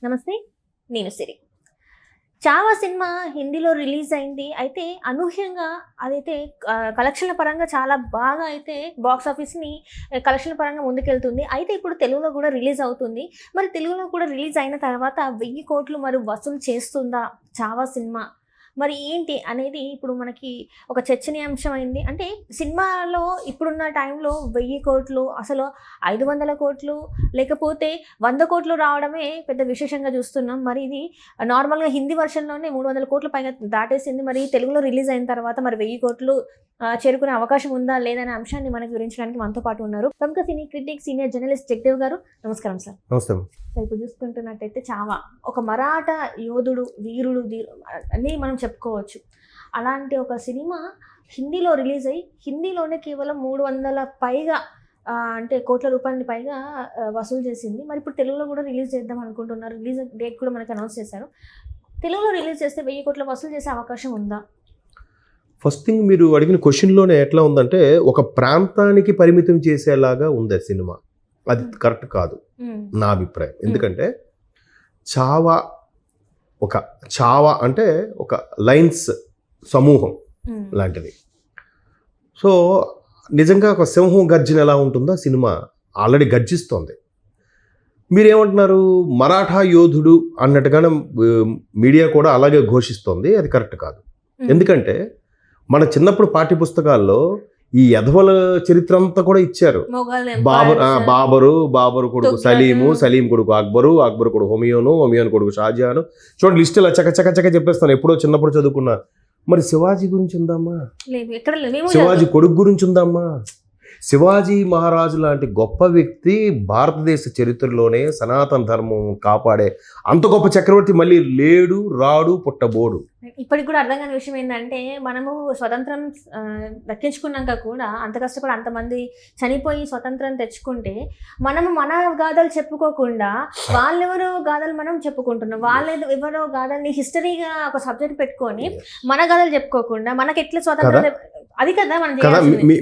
నమస్తే, నేను సిరి. 'చావా' సినిమా హిందీలో రిలీజ్ అయింది. అయితే అనూహ్యంగా అదైతే కలెక్షన్ల పరంగా చాలా బాగా అయితే బాక్స్ ఆఫీస్‌ని కలెక్షన్ల పరంగా ముందుకెళ్తుంది. అయితే ఇప్పుడు తెలుగులో కూడా రిలీజ్ అవుతుంది. మరి తెలుగులో కూడా రిలీజ్ అయిన తర్వాత 1000 కోట్లు మరి వసూలు చేస్తుందా 'చావా' సినిమా? మరి ఏంటి అనేది ఇప్పుడు మనకి ఒక చర్చనీయాంశం అయింది. అంటే సినిమాలో ఇప్పుడున్న టైంలో 1000 కోట్లు, అసలు 500 కోట్లు, లేకపోతే 100 కోట్లు రావడమే పెద్ద విశేషంగా చూస్తున్నాం. మరి ఇది నార్మల్‌గా హిందీ వర్షన్‌లోనే 300 కోట్ల పైగా దాటేసింది. మరి తెలుగులో రిలీజ్ అయిన తర్వాత మరి 1000 కోట్లు చేరుకునే అవకాశం ఉందా లేదా అనే అంశాన్ని మనకు వివరించడానికి మనతో పాటు ఉన్నారు ప్రముఖ సినీ క్రిటిక్, సీనియర్ జర్నలిస్ట్ జగదేవ్ గారు. నమస్కారం సార్. నమస్తే. సార్, ఇప్పుడు చూసుకుంటున్నట్టయితే 'చావా' ఒక మరాఠా యోధుడు, వీరుడు అని మనం చెప్పుకోవచ్చు. అలాంటి ఒక సినిమా హిందీలో రిలీజ్ అయ్యి హిందీలోనే కేవలం 300 పైగా అంటే కోట్ల రూపాయలని పైగా వసూలు చేసింది. మరి ఇప్పుడు తెలుగులో కూడా రిలీజ్ చేద్దాం అనుకుంటున్నారు. రిలీజ్ డేట్ కూడా మనకి అనౌన్స్ చేశారు. తెలుగులో రిలీజ్ చేస్తే 1000 కోట్ల వసూలు చేసే అవకాశం ఉందా? ఫస్ట్ థింగ్, మీరు అడిగిన క్వశ్చన్లోనే ఎట్లా ఉందంటే ఒక ప్రాంతానికి పరిమితం చేసేలాగా ఉంది సినిమా. అది కరెక్ట్ కాదు నా అభిప్రాయం. ఎందుకంటే చావా అంటే ఒక లైన్స్ సమూహం లాంటిది. సో నిజంగా ఒక సింహం గర్జన ఎలా ఉంటుందో సినిమా ఆల్రెడీ గర్జిస్తోంది. మీరేమంటున్నారు, మరాఠా యోధుడు అన్నట్టుగానే మీడియా కూడా అలాగే ఘోషిస్తోంది. అది కరెక్ట్ కాదు. ఎందుకంటే మన చిన్నప్పుడు పాఠ్య పుస్తకాల్లో ఈ యధవల చరిత్ర అంతా కూడా ఇచ్చారు. బాబరు కొడుకు సలీం కొడుకు అక్బరు కొడుకు హుమయూన్ కొడుకు షాజహాను. చూడండి, లిస్ట్ ఇలా చక్క చెప్పేస్తాను. ఎప్పుడో చిన్నప్పుడు చదువుకున్నా. మరి శివాజీ గురించి ఉందమ్మా? శివాజీ కొడుకు గురించి ఉందమ్మా? శివాజీ మహారాజు లాంటి గొప్ప వ్యక్తి భారతదేశ చరిత్రలోనే సనాతన ధర్మం కాపాడే అంత గొప్ప చక్రవర్తి మళ్ళీ లేడు, రాడు, పుట్టబోడు. ఇప్పటికి కూడా అర్థం కాని విషయం ఏంటంటే, మనము స్వతంత్రం దక్కించుకున్నాక కూడా అంత కష్టపడి అంతమంది చనిపోయి స్వతంత్రం తెచ్చుకుంటే మనము మన గాథలు చెప్పుకోకుండా వాళ్ళెవరో గాథలు మనం చెప్పుకుంటున్నాం. ఎవరో గాథల్ని హిస్టరీగా ఒక సబ్జెక్ట్ పెట్టుకొని మన గాథలు చెప్పుకోకుండా మనకి ఎట్లా స్వతంత్రం, అది కదా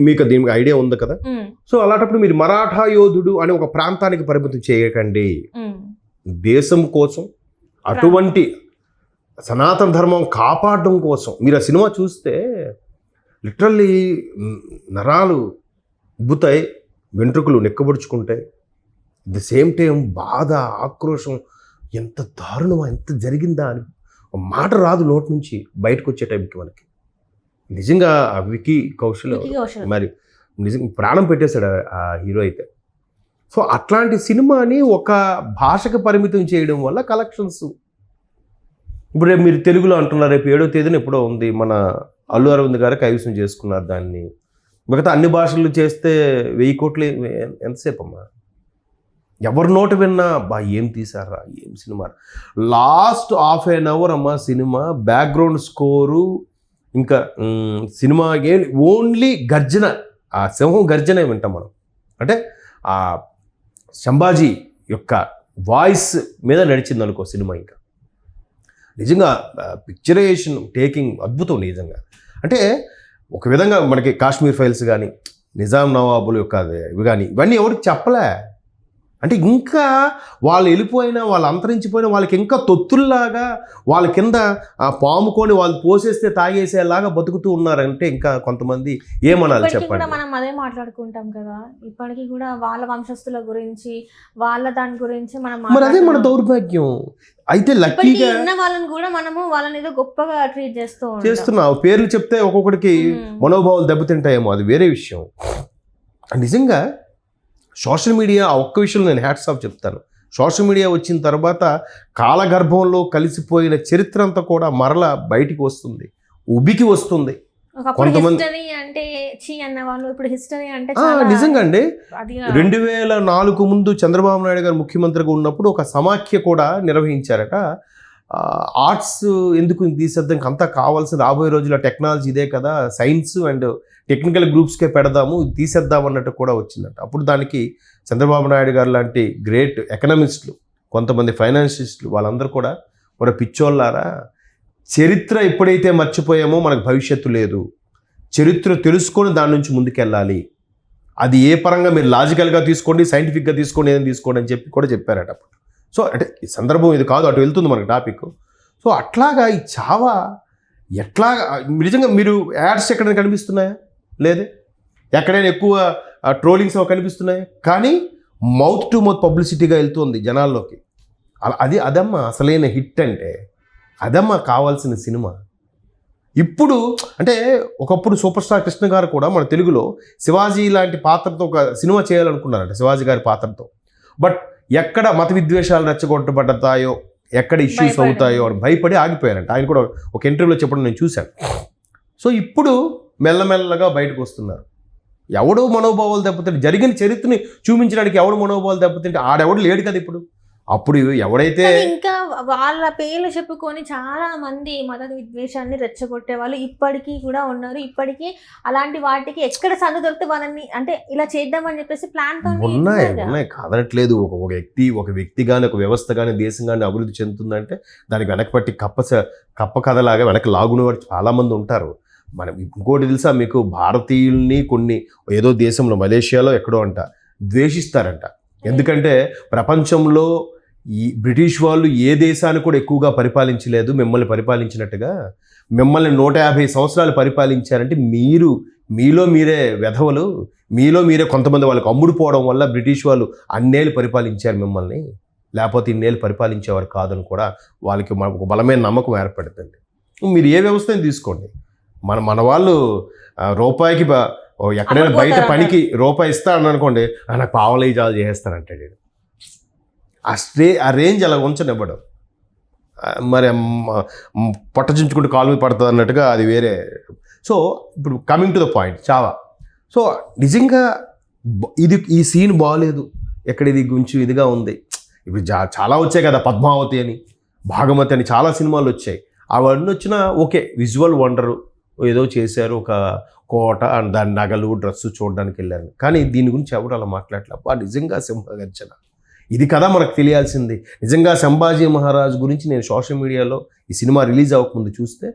మీకు దీనికి ఐడియా ఉంది కదా. సో అలాంటప్పుడు మీరు మరాఠా యోధుడు అని ఒక ప్రాంతానికి పరిమితం చేయకండి. దేశం కోసం, అటువంటి సనాతన ధర్మం కాపాడడం కోసం మీరు ఆ సినిమా చూస్తే లిటరల్లీ నరాలు ఉబ్బుతాయి, వెంట్రుకలు నెక్కబడుచుకుంటాయి. ది సేమ్ టైం బాధ, ఆక్రోశం, ఎంత దారుణమా, ఎంత జరిగిందా అని మాట రాదు నోటి నుంచి బయటకు వచ్చే టైంకి. మనకి నిజంగా ఆ వికీ కౌశల్ మరి నిజంగా ప్రాణం పెట్టేశాడు ఆ హీరో అయితే. సో అట్లాంటి సినిమాని ఒక భాషకు పరిమితం చేయడం వల్ల కలెక్షన్స్, ఇప్పుడు రేపు మీరు తెలుగులో అంటున్నారు, రేపు 7వ తేదీన ఎప్పుడో ఉంది, మన అల్లు అరవింద్ గారు కైవసం చేసుకున్నారు దాన్ని. మిగతా అన్ని భాషలు చేస్తే 1000 కోట్లు ఎంతసేపు అమ్మా? ఎవరి నోట విన్నా ఏం తీసారా, ఏం cinema. Last half an hour అమ్మా సినిమా, బ్యాక్గ్రౌండ్ స్కోరు, ఇంకా సినిమా ఓన్లీ గర్జన, ఆ సింహం గర్జనే వింటాం మనం. అంటే ఆ సంభాజీ యొక్క వాయిస్ మీద నడిచింది అనుకో సినిమా. ఇంకా నిజంగా పిక్చరైజేషన్ టేకింగ్ అద్భుతం నిజంగా. అంటే ఒక విధంగా మనకి కాశ్మీర్ ఫైల్స్ కానీ, నిజాం నవాబుల యొక్క ఇవి కానీ, ఇవన్నీ ఎవరికి చెప్పలే. అంటే ఇంకా వాళ్ళు వెళ్ళిపోయినా, వాళ్ళు అంతరించిపోయినా, వాళ్ళకి ఇంకా తొత్తుల్లాగా వాళ్ళ కింద పాముకొని వాళ్ళు పోసేస్తే తాగేసేలాగా బతుకుతూ ఉన్నారంటే ఇంకా కొంతమంది ఏమనాలి చెప్పండి. మనం అదే మాట్లాడుకుంటాం కదా ఇప్పటికీ కూడా, వాళ్ళ వంశస్థుల గురించి, వాళ్ళ దాని గురించి మరి అదే మన దౌర్భాగ్యం. అయితే లక్కీగా వాళ్ళని కూడా మనము వాళ్ళని ఏదో గొప్పగా ట్రీట్ చేస్తున్నాం. పేర్లు చెప్తే ఒక్కొక్కడికి మనోభావాలు దెబ్బతింటాయేమో, అది వేరే విషయం. నిజంగా సోషల్ మీడియా, ఆ ఒక్క విషయంలో నేను హ్యాట్స్ ఆఫ్ చెప్తాను. సోషల్ మీడియా వచ్చిన తర్వాత కాలగర్భంలో కలిసిపోయిన చరిత్ర అంతా కూడా మరలా బయటికి వస్తుంది, ఉబికి వస్తుంది. కొంతమంది నిజంగా అండి 2004 ముందు చంద్రబాబు నాయుడు గారు ముఖ్యమంత్రిగా ఉన్నప్పుడు ఒక సమాఖ్య కూడా నిర్వహించారట. ఆర్ట్స్ ఎందుకు తీసేద్దాం, అంతా కావాల్సిన రాబోయే రోజుల్లో టెక్నాలజీ ఇదే కదా, సైన్స్ అండ్ టెక్నికల్ గ్రూప్స్కే పెడదాము, తీసేద్దాం అన్నట్టు కూడా వచ్చిందట. అప్పుడు దానికి చంద్రబాబు నాయుడు గారు లాంటి గ్రేట్ ఎకనామిస్టులు, కొంతమంది ఫైనాన్షిస్టులు, వాళ్ళందరూ కూడా మన పిచ్చోళ్ళారా, చరిత్ర ఎప్పుడైతే మర్చిపోయామో మనకు భవిష్యత్తు లేదు, చరిత్ర తెలుసుకొని దాని నుంచి ముందుకెళ్ళాలి, అది ఏ పరంగా మీరు లాజికల్గా తీసుకోండి, సైంటిఫిక్గా తీసుకోండి, ఏదైనా తీసుకోండి అని చెప్పి కూడా చెప్పారట అప్పుడు. సో అంటే ఈ సందర్భం ఇది కాదు, అటు వెళ్తుంది మనకి టాపిక్. సో అట్లాగా ఈ చావా ఎట్లాగా నిజంగా మీరు యాడ్స్ ఎక్కడైనా కనిపిస్తున్నాయా? లేదే. ఎక్కడైనా ఎక్కువ ట్రోలింగ్స్ కనిపిస్తున్నాయా? కానీ మౌత్ టు మౌత్ పబ్లిసిటీగా వెళ్తుంది జనాల్లోకి. అదమ్మా అసలైన హిట్ అంటే, అదమ్మా కావాల్సిన సినిమా. ఇప్పుడు అంటే ఒకప్పుడు సూపర్ స్టార్ కృష్ణ గారు కూడా మన తెలుగులో శివాజీ లాంటి పాత్రతో ఒక సినిమా చేయాలనుకున్నారంట, శివాజీ గారి పాత్రతో. బట్ ఎక్కడ మత విద్వేషాలు రెచ్చగొట్టబడతాయో, ఎక్కడ ఇష్యూస్ అవుతాయో అని భయపడి ఆగిపోయారంట. ఆయన కూడా ఒక ఇంటర్వ్యూలో చెప్పడం నేను చూశాను. సో ఇప్పుడు మెల్లమెల్లగా బయటకు వస్తున్నారు. ఎవడో మనోభావాలు దెబ్బతింటే, జరిగిన చరిత్రని చూపించడానికి ఎవడు మనోభావాలు దెబ్బతింటే ఆడెవడు లేడు కదా ఇప్పుడు. అప్పుడు ఎవడైతే ఇంకా వాళ్ళ పేర్లు చెప్పుకొని చాలా మంది మత విద్వేషాన్ని రెచ్చగొట్టే వాళ్ళు ఇప్పటికీ కూడా ఉన్నారు. ఇప్పటికీ అలాంటి వాటికి ఎక్కడ సందు దొరికితే వాళ్ళని అంటే ఇలా చేద్దామని చెప్పేసి ప్లాన్ ఉన్నాయి కాదనట్లేదు. ఒక వ్యక్తి కానీ ఒక వ్యవస్థ కానీ దేశం కానీ అభివృద్ధి చెందుతుందంటే దానికి వెనకపట్టి కప్ప కథలాగా వెనక లాగునేవాడు చాలా మంది ఉంటారు. మనం ఇంకోటి తెలుసా మీకు, భారతీయుల్ని కొన్ని ఏదో దేశంలో మలేషియాలో ఎక్కడో అంట ద్వేషిస్తారంట. ఎందుకంటే ప్రపంచంలో ఈ బ్రిటిష్ వాళ్ళు ఏ దేశాన్ని కూడా ఎక్కువగా పరిపాలించలేదు మిమ్మల్ని పరిపాలించినట్టుగా. మిమ్మల్ని 150 సంవత్సరాలు పరిపాలించారంటే మీలో మీరే వెధవలు, మీలో మీరే కొంతమంది వాళ్ళకి అమ్ముడుపోవడం వల్ల బ్రిటిష్ వాళ్ళు అన్నేళ్ళు పరిపాలించారు మిమ్మల్ని, లేకపోతే ఇన్నేళ్ళు పరిపాలించేవారు కాదని కూడా వాళ్ళకి ఒక బలమైన నమ్మకం ఏర్పడుతుంది. మీరు ఏ వ్యవస్థని తీసుకోండి, మన వాళ్ళు రూపాయికి ఎక్కడైనా బయట పనికి రూపాయి ఇస్తా అని అనుకోండి, నాకు పావలై జాలు చేసేస్తానంటాడు. ఆ రేంజ్ అలా ఉంచనివ్వడం. మరి పొట్ట చించుకుంటూ కాలు మీద పడుతుంది అన్నట్టుగా అది వేరే. సో ఇప్పుడు coming to the point, Chhaava. So నిజంగా ఈ సీన్ బాగాలేదు, ఎక్కడ ఇది గుంచు ఇదిగా ఉంది. ఇప్పుడు చాలా వచ్చాయి కదా, పద్మావతి అని, భాగమతి అని చాలా సినిమాలు వచ్చాయి. అవన్నీ వచ్చినా ఓకే, విజువల్ వండరు, ఏదో చేశారు, ఒక కోట అండ్ దాని నగలు డ్రెస్సు చూడడానికి వెళ్ళారు. కానీ దీని గురించి ఎవరు అలా మాట్లాడలేదు. నిజంగా సింహగర్జన ఇది కదా మనకు తెలియాల్సింది. నిజంగా సంభాజీ మహారాజ్ గురించి నేను సోషల్ మీడియాలో ఈ సినిమా రిలీజ్ అవ్వకముందు చూస్తే,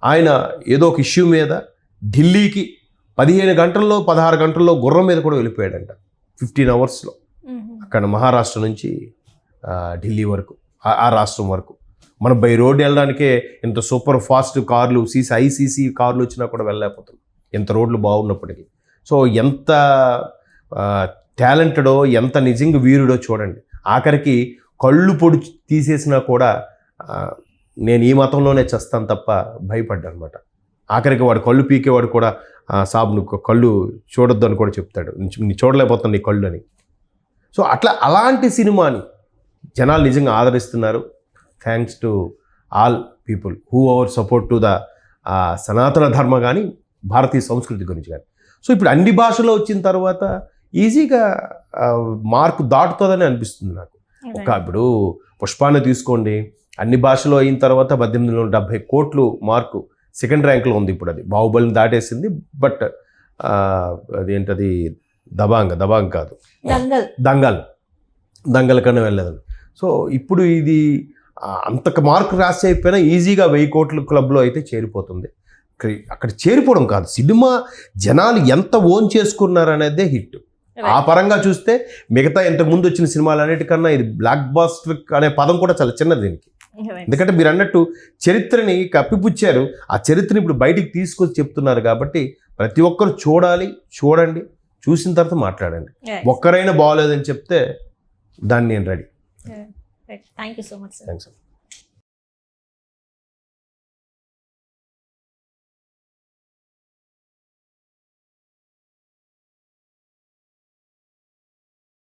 ఆయన ఏదో ఒక ఇష్యూ మీద ఢిల్లీకి 15 గంటల్లో 16 గంటల్లో గుర్రం మీద కూడా వెళ్ళిపోయాడంట, 15 అవర్స్లో. అక్కడ మహారాష్ట్ర నుంచి ఢిల్లీ వరకు, ఆ రాష్ట్రం వరకు. మనం బై రోడ్ వెళ్ళడానికే ఇంత సూపర్ ఫాస్ట్ కార్లు, ఐసీసీ కార్లు వచ్చినా కూడా వెళ్ళలేకపోతున్నాం, ఎంత రోడ్లు బాగున్నప్పటికీ. సో ఎంత టాలెంటెడో, ఎంత నిజంగా వీరుడో చూడండి. ఆఖరికి కళ్ళు పొడి తీసేసినా కూడా నేను ఈ మతంలోనే చేస్తాను తప్ప భయపడ్డా అనమాట. ఆఖరికి వాడు కళ్ళు పీకేవాడు కూడా, సాబ్ నువ్వు కళ్ళు చూడొద్దు అని కూడా చెప్తాడు, నీ చూడలేకపోతాను నీ కళ్ళు అని. సో అలాంటి సినిమాని జనాలు నిజంగా ఆదరిస్తున్నారు. Thanks to all people who our support to the Sanatana Dharma కానీ భారతీయ సంస్కృతి గురించి కానీ. సో ఇప్పుడు అన్ని భాషలో వచ్చిన తర్వాత ఈజీగా మార్కు దాటుతుందని అనిపిస్తుంది నాకు. ఇప్పుడు పుష్పాన్ని తీసుకోండి, అన్ని భాషలో అయిన తర్వాత 1870 కోట్లు మార్కు సెకండ్ ర్యాంక్లో ఉంది. ఇప్పుడు అది బాహుబలిని దాటేసింది. బట్ అదేంటది దబాంగ్ కాదు, దంగల్ కన్నా వెళ్ళదు. సో ఇప్పుడు ఇది అంతకు మార్కు రాసి అయిపోయినా ఈజీగా 1000 కోట్ల క్లబ్లో అయితే చేరిపోతుంది. అక్కడ చేరిపోవడం కాదు, సినిమా జనాలు ఎంత ఓన్ చేసుకున్నారనేదే హిట్. ఆ పరంగా చూస్తే మిగతా ఇంతకుముందు వచ్చిన సినిమాలు అన్నిటికన్నా ఇది బ్లాక్ బాస్టర్ అనే పదం కూడా చాలా చిన్నది దీనికి. ఎందుకంటే మీరు అన్నట్టు చరిత్రని కప్పిపుచ్చారు, ఆ చరిత్రని ఇప్పుడు బయటికి తీసుకొచ్చి చెప్తున్నారు. కాబట్టి ప్రతి ఒక్కరు చూడండి, చూసిన తర్వాత మాట్లాడండి. ఒక్కరైనా బాగోలేదని చెప్తే దాన్ని నేను ready. Thank you so much. Thanks.